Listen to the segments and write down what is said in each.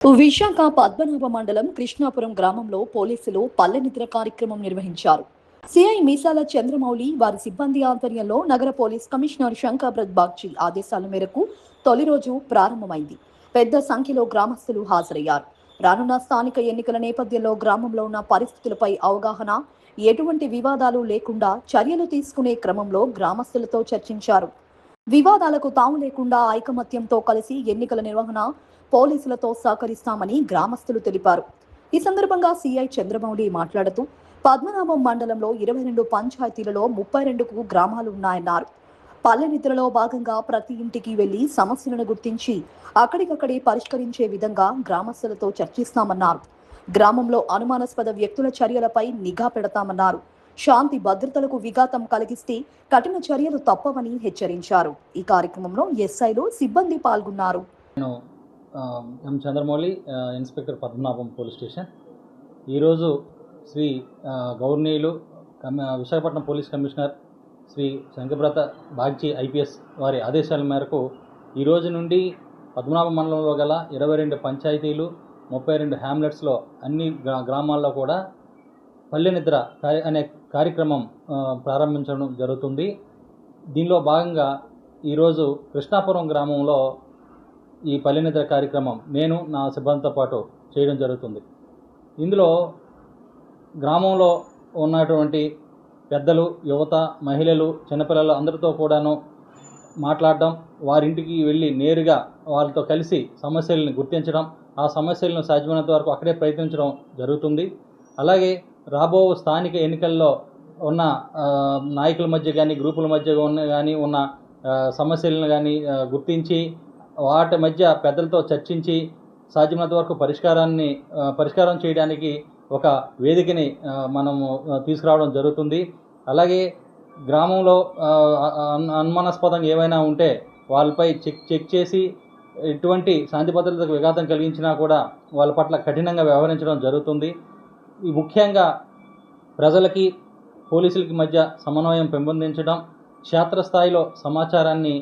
విశాఖ పద్మనాభ మండలం కృష్ణాపురం గ్రామంలో పోలీసులు పల్లె నిద్ర కార్యక్రమం నిర్వహించారు. సిఐ మీసాల చంద్రమౌళి వారి సిబ్బంది ఆధ్వర్యంలో నగర పోలీస్ కమిషనర్ శంకర్బ్రత్ బాగ్చి ఆదేశాల మేరకు తొలి రోజు ప్రారంభమైంది. పెద్ద సంఖ్యలో గ్రామస్తులు హాజరయ్యారు. రానున్న స్థానిక ఎన్నికల నేపథ్యంలో గ్రామంలో ఉన్న పరిస్థితులపై అవగాహన, ఎటువంటి వివాదాలు లేకుండా చర్యలు తీసుకునే క్రమంలో గ్రామస్తులతో చర్చించారు. వివాదాలకు తాము లేకుండా ఐకమత్యంతో కలిసి ఎన్నికల నిర్వహణ పోలీసులతో సహకరిస్తామని గ్రామస్తులు తెలిపారు. ఈ సందర్భంగా సిఐ చంద్రమౌళి మాట్లాడుతూ పద్మనాభం మండలంలో 22 పంచాయతీలలో 32 గ్రామాలు ఉన్నాయన్నారు. పల్లె నిద్రలో భాగంగా ప్రతి ఇంటికి వెళ్లి సమస్యలను గుర్తించి అక్కడికక్కడే పరిష్కరించే విధంగా గ్రామస్తులతో చర్చిస్తామన్నారు. గ్రామంలో అనుమానాస్పద వ్యక్తుల చర్యలపై నిఘా పెడతామన్నారు. శాంతి భద్రతలకు విఘాతం కలిగిస్తే కఠిన చర్యలు తప్పవని హెచ్చరించారు. ఈ కార్యక్రమంలో ఎస్ఐలు సిబ్బంది పాల్గొన్నారు. M Chandramouli, inspector Padmanabham police station. ఈరోజు శ్రీ గౌర్నీయులు Visakhapatnam police commissioner Shri Shankhabrata Bagchi IPS వారి ఆదేశాల మేరకు ఈరోజు నుండి పద్మనాభం మండలంలో గల 22 పంచాయతీలు 32 హ్యామ్లెట్స్లో అన్ని గ్రామాల్లో కూడా పల్లె నిద్ర అనే కార్యక్రమం ప్రారంభించడం జరుగుతుంది. దీనిలో భాగంగా ఈరోజు కృష్ణాపురం గ్రామంలో ఈ పల్లె నిద్ర కార్యక్రమం నేను నా సిబ్బందితో పాటు చేయడం జరుగుతుంది. ఇందులో గ్రామంలో ఉన్నటువంటి పెద్దలు, యువత, మహిళలు, చిన్నపిల్లలు అందరితో కూడాను మాట్లాడడం, వారింటికి వెళ్ళి నేరుగా వాళ్ళతో కలిసి సమస్యలను గుర్తించడం, ఆ సమస్యలను సాధ్యమైనంత వరకు అక్కడే ప్రయత్నించడం జరుగుతుంది. అలాగే రాబో స్థానిక ఎన్నికల్లో ఉన్న నాయకుల మధ్య కానీ గ్రూపుల మధ్య ఉన్న సమస్యలను కానీ గుర్తించి వాటి మధ్య పెద్దలతో చర్చించి సాధ్యమైనంత వరకు పరిష్కారం చేయడానికి ఒక వేదికని మనము తీసుకురావడం జరుగుతుంది. అలాగే గ్రామంలో అనుమానాస్పదంగా ఏమైనా ఉంటే వాళ్ళపై చెక్ చేసి ఎటువంటి శాంతి భద్రతలకు విఘాతం కలిగించినా కూడా వాళ్ళ పట్ల కఠినంగా వ్యవహరించడం జరుగుతుంది. ముఖ్యంగా ప్రజలకి పోలీసులకి మధ్య సమన్వయం పెంపొందించడం, క్షేత్రస్థాయిలో సమాచారాన్ని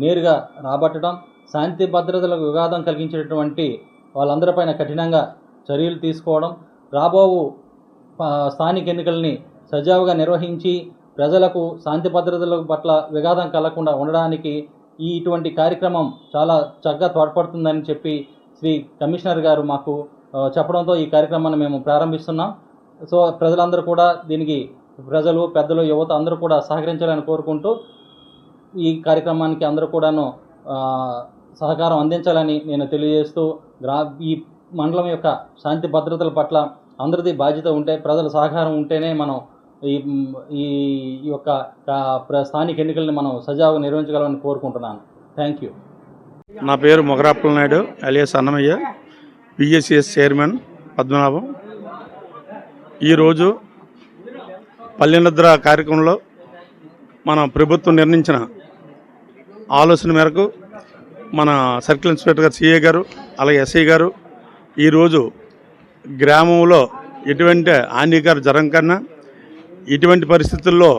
నేరుగా రాబట్టడం, శాంతి భద్రతలకు విఘాతం కలిగించేటటువంటి వాళ్ళందరిపైన కఠినంగా చర్యలు తీసుకోవడం, రాబో స్థానిక ఎన్నికల్ని సజావుగా నిర్వహించి ప్రజలకు శాంతి భద్రతల పట్ల విఘాతం కలగకుండా ఉండడానికి ఇటువంటి కార్యక్రమం చాలా చక్కగా తోడ్పడుతుందని చెప్పి శ్రీ కమిషనర్ గారు మాకు చెప్పడంతో ఈ కార్యక్రమాన్ని మేము ప్రారంభిస్తున్నాం. సో ప్రజలందరూ కూడా దీనికి ప్రజలు, పెద్దలు, యువత అందరూ కూడా సహకరించాలని కోరుకుంటూ ఈ కార్యక్రమానికి అందరూ కూడాను సహకారం అందించాలని నేను తెలియజేస్తూ, ఈ మండలం యొక్క శాంతి భద్రతల పట్ల అందరిది బాధ్యత ఉంటే, ప్రజల సహకారం ఉంటేనే మనం ఈ యొక్క స్థానిక ఎన్నికల్ని మనం సజావుగా నిర్వహించగలమని కోరుకుంటున్నాను. Thank you. నా పేరు Mogarapula Naidu alias Annamayya, PSCS chairman Padmanabham. ఈరోజు పల్లె నిద్ర కార్యక్రమంలో మన ప్రభుత్వం నిర్ణయించిన ఆలోచన మేరకు మన సర్కిల్ ఇన్స్పెక్టర్ గారు, సిఏ గారు, అలాగే ఎస్ఐ గారు ఈరోజు గ్రామంలో ఎటువంటి హానికరం జరగకన్నా, ఇటువంటి పరిస్థితుల్లో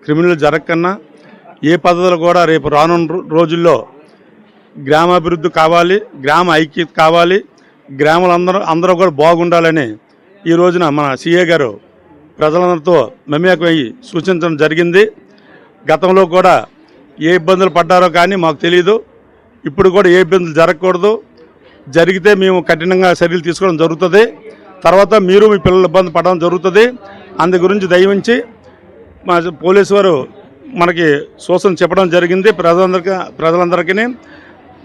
క్రిమినల్ జరగకన్నా, ఏ పద్ధతులు కూడా రేపు రానున్న రోజుల్లో గ్రామాభివృద్ధి కావాలి, గ్రామ ఐక్యత కావాలి, అందరూ కూడా బాగుండాలని ఈ రోజున మన సిఏ గారు ప్రజలందరితో మమేకమయ్యి సూచించడం జరిగింది. గతంలో కూడా ఏ ఇబ్బందులు పడ్డారో కానీ మాకు తెలియదు. ఇప్పుడు కూడా ఏ ఇబ్బందులు జరగకూడదు, జరిగితే మేము కఠినంగా చర్యలు తీసుకోవడం జరుగుతుంది. తర్వాత మీరు మీ పిల్లలు ఇబ్బంది పడడం జరుగుతుంది. అందు గురించి దయవించి మా పోలీసు వారు మనకి సూచన చెప్పడం జరిగింది ప్రజలందరికీ.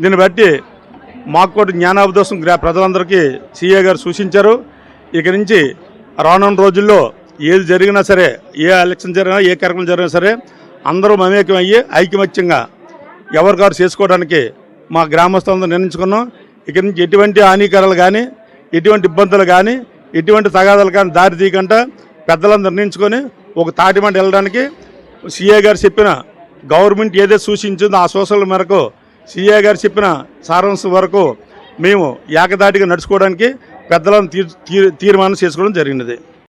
దీన్ని బట్టి మాకు కూడా జ్ఞానాభ్యాసం ప్రజలందరికీ సిఏ గారు సూచించారు. ఇక నుంచి రానున్న రోజుల్లో ఏది జరిగినా సరే, ఏ ఎలక్షన్ జరిగినా, ఏ కార్యక్రమం జరిగినా సరే అందరూ మమేకం అయ్యి ఐకమత్యంగా ఎవరికారు చేసుకోవడానికి మా గ్రామస్తులందరూ నిర్ణయించుకున్నాం. ఇక నుంచి ఎటువంటి హానికరాలు కానీ, ఎటువంటి ఇబ్బందులు కానీ, ఎటువంటి తగాదాలు కానీ దారి తీయకుండా పెద్దలందరూ నిర్ణయించుకొని ఒక తాటిమంట వెళ్ళడానికి సిఏ గారు చెప్పిన గవర్నమెంట్ ఏదైతే సూచించిందో ఆ సూచనల మేరకు సిఏ గారు చెప్పిన సారాంశం వరకు మేము ఏకదాటిగా నడుచుకోవడానికి పెద్దలను తీర్మానం చేసుకోవడం జరిగినది.